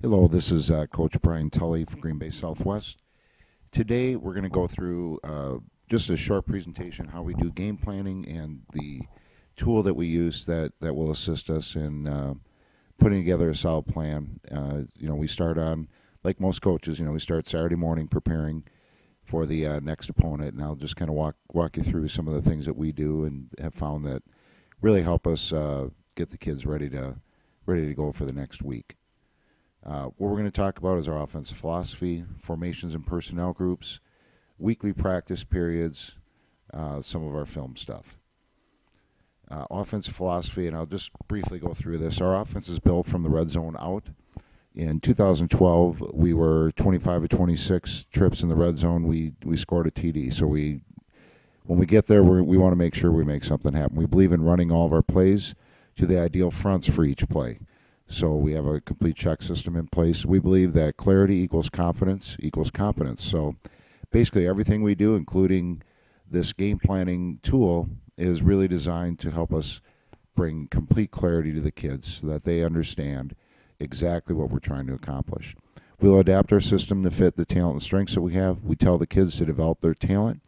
Hello, this is Coach Brian Tully from Green Bay Southwest. Today we're going to go through just a short presentation how we do game planning and the tool that we use that will assist us in putting together a solid plan. We start on, like most coaches, we start Saturday morning preparing for the next opponent, and I'll just kind of walk you through some of the things that we do and have found that really help us get the kids ready to go for the next week. What we're going to talk about is our offensive philosophy, formations and personnel groups, weekly practice periods, some of our film stuff. Offensive philosophy, and I'll just briefly go through this. Our offense is built from the red zone out. In 2012, we were 25 of 26 trips in the red zone. We scored a TD. So when we get there, we want to make sure we make something happen. We believe in running all of our plays to the ideal fronts for each play. So we have a complete check system in place. We believe that clarity equals confidence equals competence. So basically everything we do, including this game planning tool, is really designed to help us bring complete clarity to the kids so that they understand exactly what we're trying to accomplish. We'll adapt our system to fit the talent and strengths that we have. We tell the kids to develop their talent,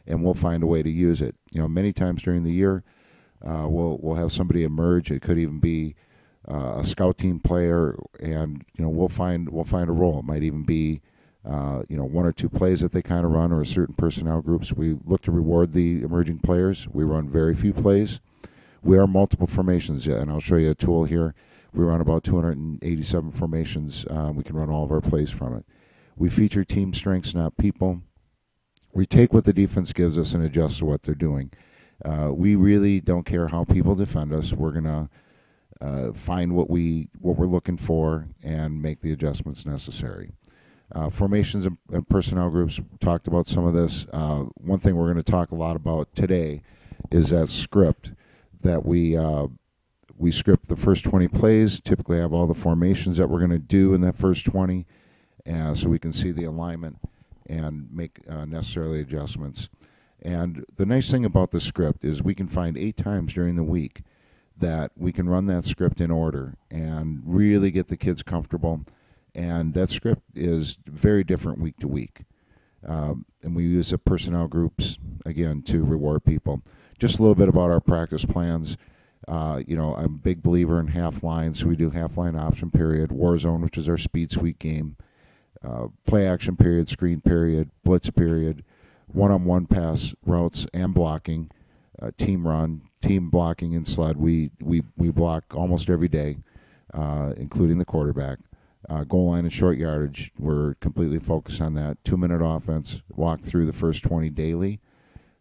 and we'll find a way to use it. Many times during the year, we'll have somebody emerge. It could even be a scout team player, and we'll find a role. It might even be one or two plays that they kind of run, or certain personnel groups. We look to reward the emerging players. We run very few plays. We are multiple formations, and I'll show you a tool here. We run about 287 formations. We can run all of our plays from it. We feature team strengths, not people. We take what the defense gives us and adjust to what they're doing. We really don't care how people defend us. We're gonna find what we're looking for and make the adjustments necessary. Formations and personnel groups, talked about some of this. One thing we're going to talk a lot about today is that script that we script the first 20 plays, typically have all the formations that we're going to do in that first 20, so we can see the alignment and make necessary adjustments. And the nice thing about the script is we can find 8 times during the week that we can run that script in order and really get the kids comfortable. And that script is very different week to week. And we use the personnel groups, again, to reward people. Just a little bit about our practice plans. I'm a big believer in half lines, so we do half line option period, war zone, which is our speed sweep game, play action period, screen period, blitz period, one-on-one pass routes and blocking, team run, team blocking and sled. We block almost every day, including the quarterback. Goal line and short yardage, we're completely focused on that. 2-minute offense, walk through the first 20 daily,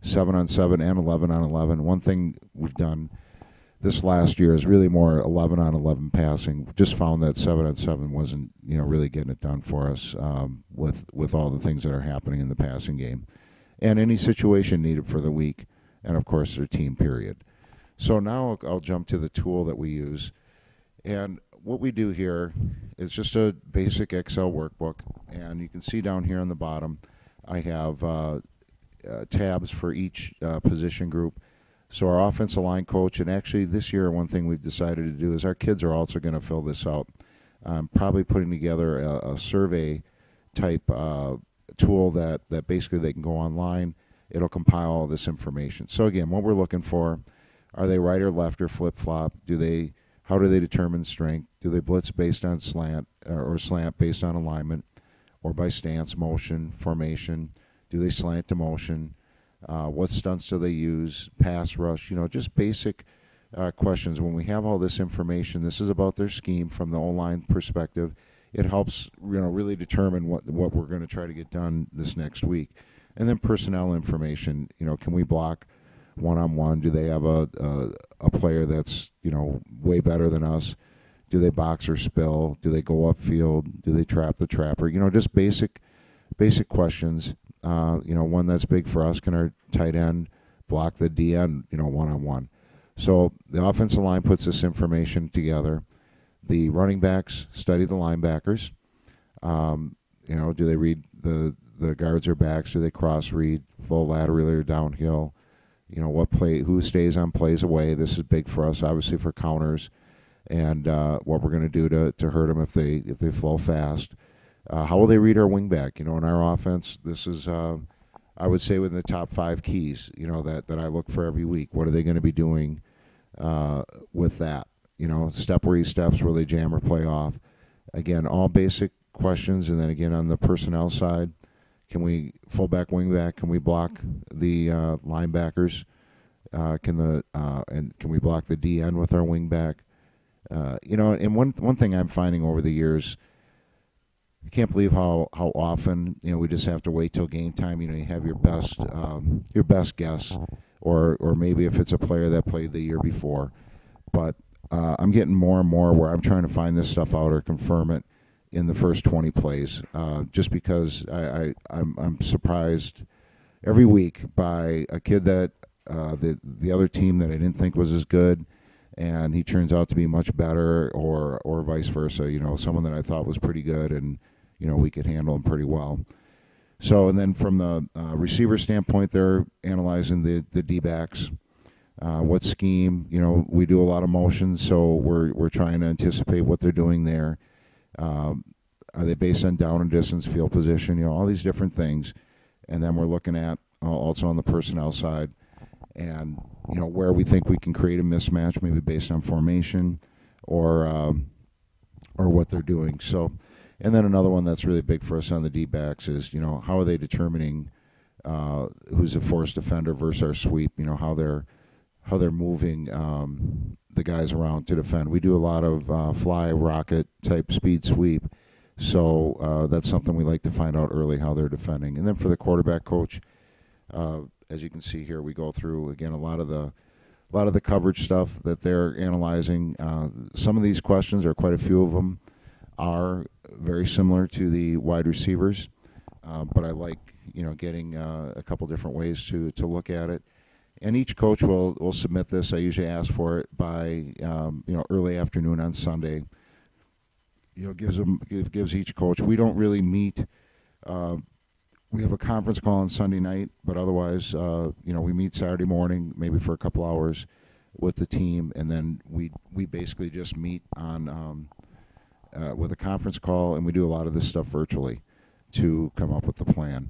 7-on-7 and 11-on-11. One thing we've done this last year is really more 11-on-11 passing. Just found that 7-on-7 wasn't really getting it done for us with all the things that are happening in the passing game, and any situation needed for the week, and of course their team period. So now I'll jump to the tool that we use, and what we do here is just a basic Excel workbook, and you can see down here on the bottom I have tabs for each position group. So our offensive line coach, and actually this year one thing we've decided to do is our kids are also going to fill this out. I'm probably putting together a survey type tool that basically they can go online. It'll compile all this information. So again, what we're looking for, are they right or left or flip-flop? How do they determine strength? Do they blitz based on slant or slant based on alignment, or by stance, motion, formation? Do they slant to motion? What stunts do they use? Pass rush, just basic questions. When we have all this information, this is about their scheme from the O-line perspective. It helps really determine what we're going to try to get done this next week. And then personnel information, can we block one-on-one? Do they have a player that's way better than us? Do they box or spill? Do they go upfield? Do they trap the trapper? Just basic questions. One that's big for us: can our tight end block the D end? One-on-one. So the offensive line puts this information together. The running backs study the linebackers. Do they read the guards or backs? Do they cross read, full lateral or downhill? What play? Who stays on plays away? This is big for us, obviously, for counters. and what we're going to do to hurt them if they flow fast. How will they read our wingback? You know, in our offense, this is I would say within the top 5 keys. You know that I look for every week. What are they going to be doing with that? You know, step where he steps, will they jam or play off? Again, all basic questions, and then again on the personnel side, can we fullback, wingback? Can we block the linebackers? And can we block the DN with our wingback? You know, and one thing I'm finding over the years, I can't believe how often, you know, we just have to wait till game time. You know, you have your best guess, or maybe if it's a player that played the year before. But I'm getting more and more where I'm trying to find this stuff out or confirm it in the first 20 plays, just because I'm surprised every week by a kid that the other team that I didn't think was as good, and he turns out to be much better, or vice versa. You know, someone that I thought was pretty good, and you know we could handle him pretty well. So, and then from the receiver standpoint, they're analyzing the D-backs. What scheme? You know, we do a lot of motions, so we're trying to anticipate what they're doing there. Are they based on down and distance, field position? You know, all these different things, and then we're looking at also on the personnel side, and you know where we think we can create a mismatch, maybe based on formation or what they're doing. So, and then another one that's really big for us on the D-backs is, you know, how are they determining who's a forced defender versus our sweep? You know, how they're moving the guys around to defend. We do a lot of fly rocket type speed sweep, so that's something we like to find out early, how they're defending. And then for the quarterback coach, as you can see here, we go through again a lot of the coverage stuff that they're analyzing. Some of these questions, or quite a few of them, are very similar to the wide receivers, but I like, you know, getting a couple different ways to look at it. And each coach will submit this. I usually ask for it by you know, early afternoon on Sunday. You know, gives each coach. We don't really meet. We have a conference call on Sunday night, but otherwise, you know, we meet Saturday morning, maybe for a couple hours with the team, and then we basically just meet on with a conference call, and we do a lot of this stuff virtually to come up with the plan.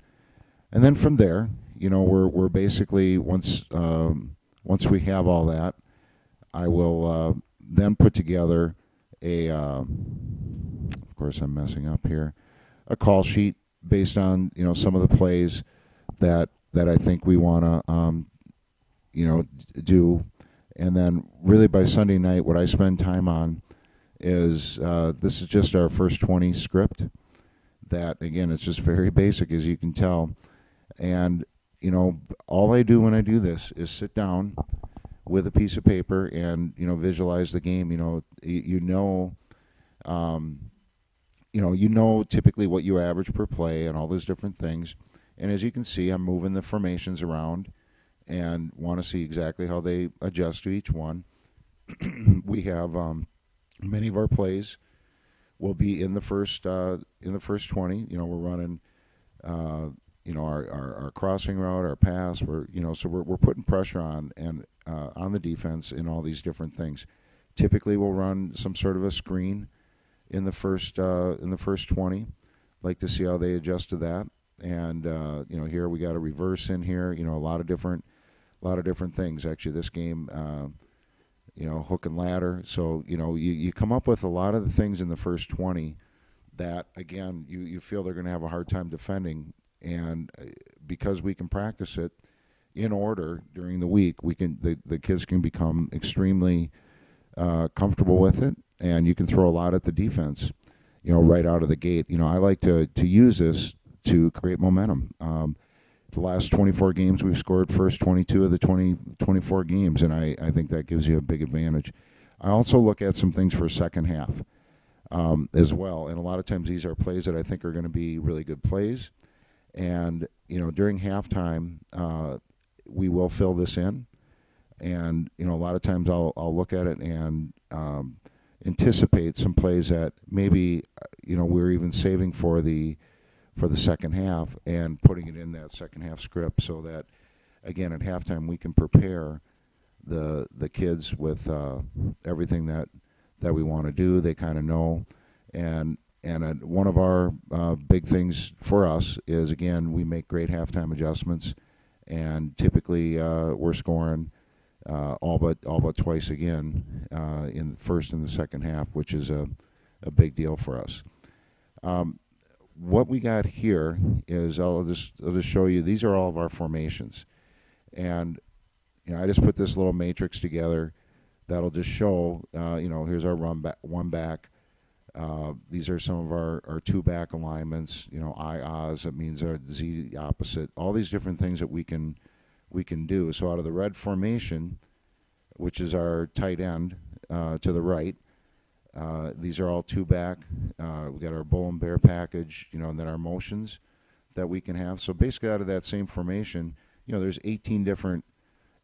And then from there, you know, we're basically once we have all that, I will then put together a. Of course, I'm messing up here. A call sheet based on, you know, some of the plays that I think we want to you know, do, and then really by Sunday night, what I spend time on is this is just our first 20 script. That again, it's just very basic, as you can tell, and you know, all I do when I do this is sit down with a piece of paper and, you know, visualize the game. You know, you know typically what you average per play and all those different things. And as you can see, I'm moving the formations around and want to see exactly how they adjust to each one. We have many of our plays will be in the first 20. You know, we're running you know, our crossing route, our pass. We're putting pressure on the defense in all these different things. Typically, we'll run some sort of a screen in the first 20. Like to see how they adjust to that. And you know, here we got a reverse in here. You know, a lot of different things. Actually, this game, you know, hook and ladder. So you know, you come up with a lot of the things in the first 20 that again you feel they're going to have a hard time defending. And because we can practice it in order during the week, the kids can become extremely comfortable with it, and you can throw a lot at the defense, you know, right out of the gate. You know, I like to use this to create momentum. The last 24 games, we've scored first 22 of the 24 games, and I think that gives you a big advantage. I also look at some things for second half as well, and a lot of times these are plays that I think are going to be really good plays. And, you know, during halftime, we will fill this in. And, you know, a lot of times I'll look at it and anticipate some plays that maybe, you know, we're even saving for the second half and putting it in that second half script so that, again, at halftime we can prepare the kids with everything that that we want to do. They kind of know, and one of our big things for us is, again, we make great halftime adjustments, and typically we're scoring all but twice again in the first and the second half, which is a big deal for us. What we got here is I'll just show you. These are all of our formations, and I just put this little matrix together that'll just show. Here's our one back. These are some of our two back alignments. I Oz, that means our Z the opposite. All these different things that we can do. So out of the red formation, which is our tight end to the right, these are all two back. We got our bull and bear package, and then our motions that we can have. So basically, out of that same formation, there's 18 different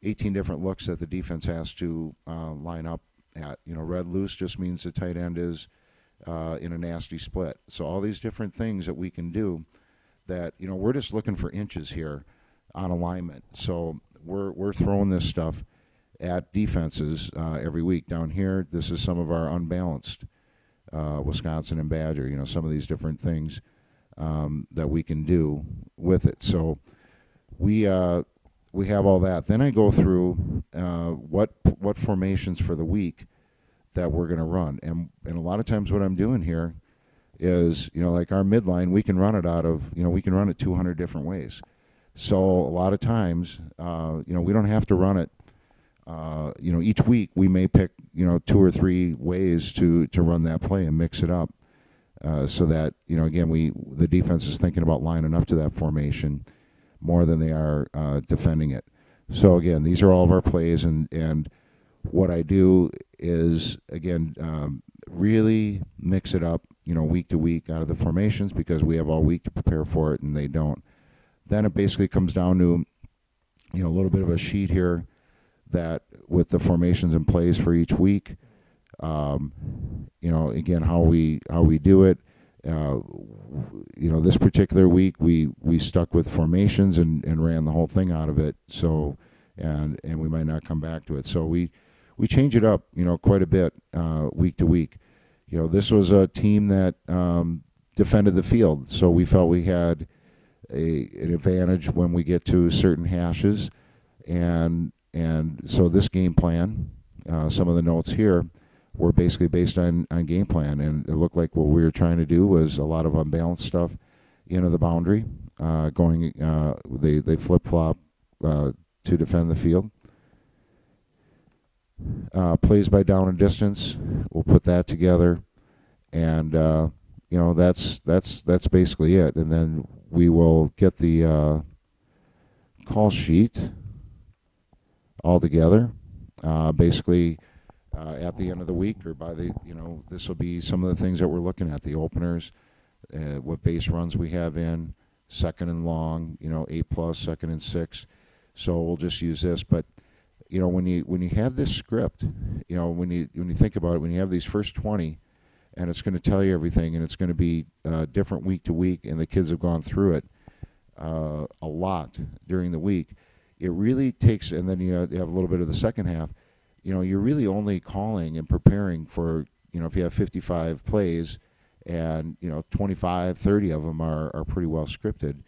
looks that the defense has to line up at. Red loose just means the tight end is in a nasty split. So all these different things that we can do that, we're just looking for inches here on alignment. So we're throwing this stuff at defenses every week. Down here, this is some of our unbalanced Wisconsin and Badger, some of these different things that we can do with it. So we have all that. Then I go through what formations for the week that we're going to run. And a lot of times what I'm doing here is, like our midline, we can run it out of, we can run it 200 different ways. So a lot of times, we don't have to run it. Each week we may pick, 2 or 3 ways to run that play and mix it up, so that, again, the defense is thinking about lining up to that formation more than they are defending it. So again, these are all of our plays, and what I do is, again, really mix it up, week to week out of the formations, because we have all week to prepare for it and they don't. Then it basically comes down to, a little bit of a sheet here that with the formations and plays for each week, again, how we do it. This particular week we stuck with formations and ran the whole thing out of it. So, and we might not come back to it. So we change it up, quite a bit week to week. This was a team that defended the field, so we felt we had an advantage when we get to certain hashes, and so this game plan, some of the notes here were basically based on game plan, and it looked like what we were trying to do was a lot of unbalanced stuff into the boundary, they flip-flop to defend the field. Plays by down and distance, we'll put that together, and that's basically it. And then we will get the call sheet all together, basically at the end of the week, or by the this will be some of the things that we're looking at: the openers, what base runs we have in, second and long, 8+, second and 6. So we'll just use this, but. When you have this script, when you think about it, when you have these first 20, and it's going to tell you everything, and it's going to be different week to week, and the kids have gone through it a lot during the week, it really takes, and then you have a little bit of the second half, you're really only calling and preparing for, if you have 55 plays and, 25, 30 of them are pretty well scripted,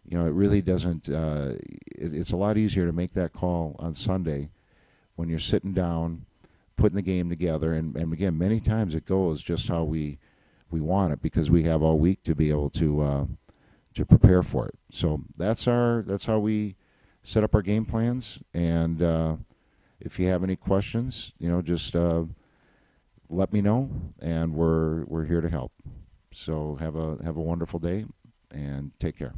it really doesn't, it's a lot easier to make that call on Sunday when you're sitting down, putting the game together, and again, many times it goes just how we want it, because we have all week to be able to prepare for it. So that's how we set up our game plans, and if you have any questions, just let me know, and we're here to help. So have a wonderful day, and take care.